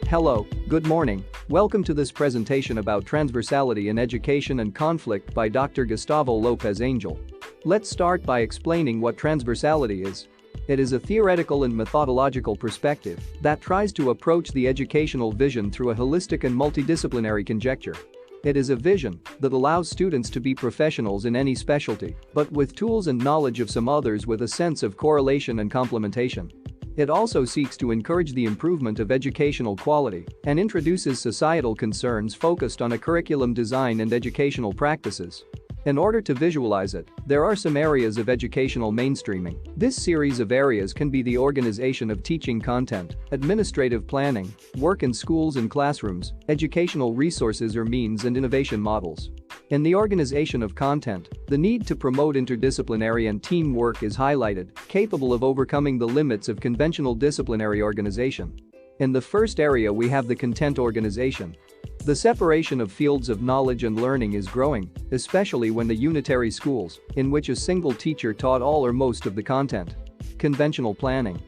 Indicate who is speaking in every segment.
Speaker 1: Hello, good morning. Welcome to this presentation about transversality in education and conflict by Dr. Gustavo Lopez Angel. Let's start by explaining what transversality is. It is a theoretical and methodological perspective that tries to approach the educational vision through a holistic and multidisciplinary conjecture. It is a vision that allows students to be professionals in any specialty, but with tools and knowledge of some others with a sense of correlation and complementation. It also seeks to encourage the improvement of educational quality and introduces societal concerns focused on a curriculum design and educational practices. In order to visualize it, there are some areas of educational mainstreaming. This series of areas can be the organization of teaching content, administrative planning, work in schools and classrooms, educational resources or means and innovation models. In the organization of content, the need to promote interdisciplinary and teamwork is highlighted, capable of overcoming the limits of conventional disciplinary organization. In the first area we have the content organization. The separation of fields of knowledge and learning is growing, especially when the unitary schools, in which a single teacher taught all or most of the content. Conventional planning.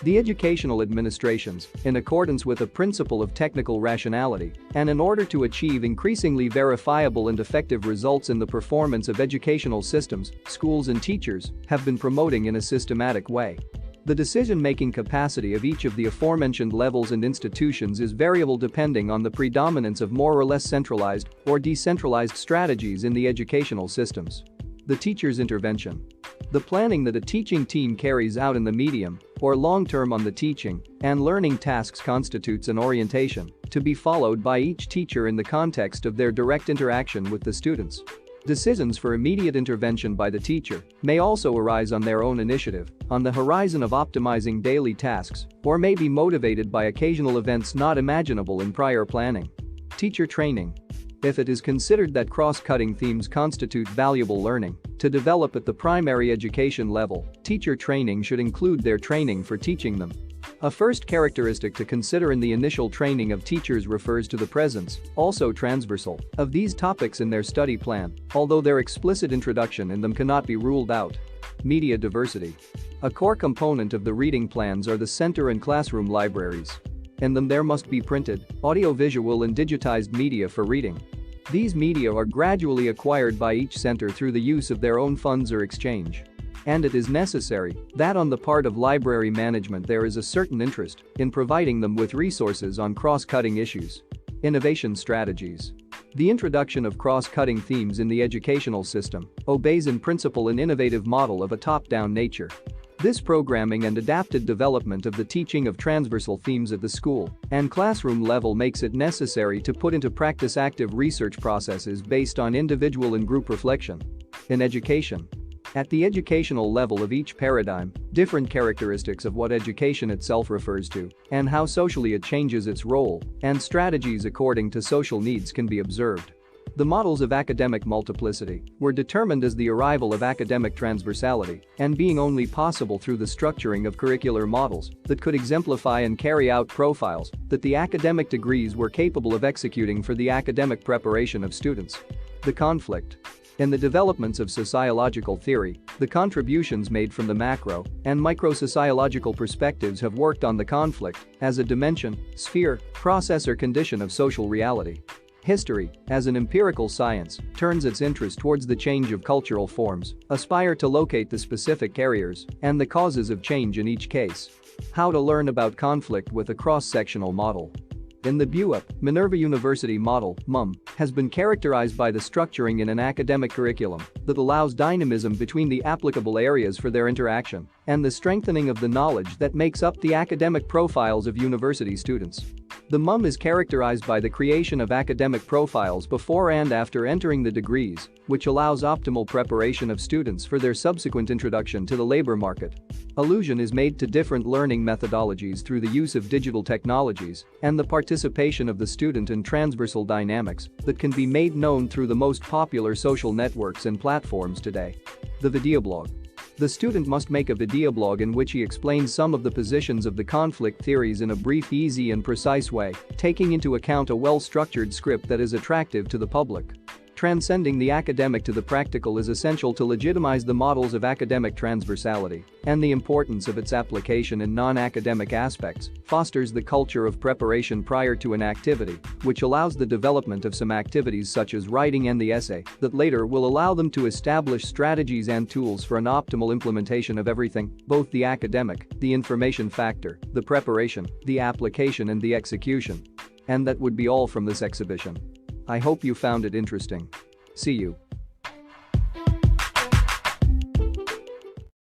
Speaker 1: The educational administrations, in accordance with a principle of technical rationality, and in order to achieve increasingly verifiable and effective results in the performance of educational systems, schools and teachers have been promoting in a systematic way. The decision-making capacity of each of the aforementioned levels and institutions is variable depending on the predominance of more or less centralized or decentralized strategies in the educational systems. The teacher's intervention. The planning that a teaching team carries out in the medium or long-term on the teaching and learning tasks constitutes an orientation to be followed by each teacher in the context of their direct interaction with the students. Decisions for immediate intervention by the teacher may also arise on their own initiative, on the horizon of optimizing daily tasks, or may be motivated by occasional events not imaginable in prior planning. Teacher training. If it is considered that cross-cutting themes constitute valuable learning to develop at the primary education level, teacher training should include their training for teaching them. A first characteristic to consider in the initial training of teachers refers to the presence, also transversal, of these topics in their study plan, although their explicit introduction in them cannot be ruled out. Media diversity. A core component of the reading plans are the center and classroom libraries. In them there must be printed, audiovisual and digitized media for reading. These media are gradually acquired by each center through the use of their own funds or exchange. And it is necessary that on the part of library management there is a certain interest in providing them with resources on cross-cutting issues. Innovation strategies. The introduction of cross-cutting themes in the educational system obeys in principle an innovative model of a top-down nature. This programming and adapted development of the teaching of transversal themes at the school and classroom level makes it necessary to put into practice active research processes based on individual and group reflection. In education. At the educational level of each paradigm, different characteristics of what education itself refers to and how socially it changes its role and strategies according to social needs can be observed. The models of academic multiplicity were determined as the arrival of academic transversality and being only possible through the structuring of curricular models that could exemplify and carry out profiles that the academic degrees were capable of executing for the academic preparation of students. The conflict. In the developments of sociological theory, the contributions made from the macro and micro-sociological perspectives have worked on the conflict as a dimension, sphere, process or condition of social reality. History, as an empirical science, turns its interest towards the change of cultural forms, aspire to locate the specific carriers and the causes of change in each case. How to learn about conflict with a cross-sectional model. In the BUAP, Minerva University Model, MUM, has been characterized by the structuring in an academic curriculum that allows dynamism between the applicable areas for their interaction and the strengthening of the knowledge that makes up the academic profiles of university students. The MUM is characterized by the creation of academic profiles before and after entering the degrees, which allows optimal preparation of students for their subsequent introduction to the labor market. Allusion is made to different learning methodologies through the use of digital technologies and the participation of the student in transversal dynamics that can be made known through the most popular social networks and platforms today. The videoblog. The student must make a videoblog in which he explains some of the positions of the conflict theories in a brief, easy and precise way, taking into account a well-structured script that is attractive to the public. Transcending the academic to the practical is essential to legitimize the models of academic transversality, and the importance of its application in non-academic aspects fosters the culture of preparation prior to an activity, which allows the development of some activities such as writing and the essay that later will allow them to establish strategies and tools for an optimal implementation of everything, both the academic, the information factor, the preparation, the application and the execution. And that would be all from this exhibition. I hope you found it interesting. See you.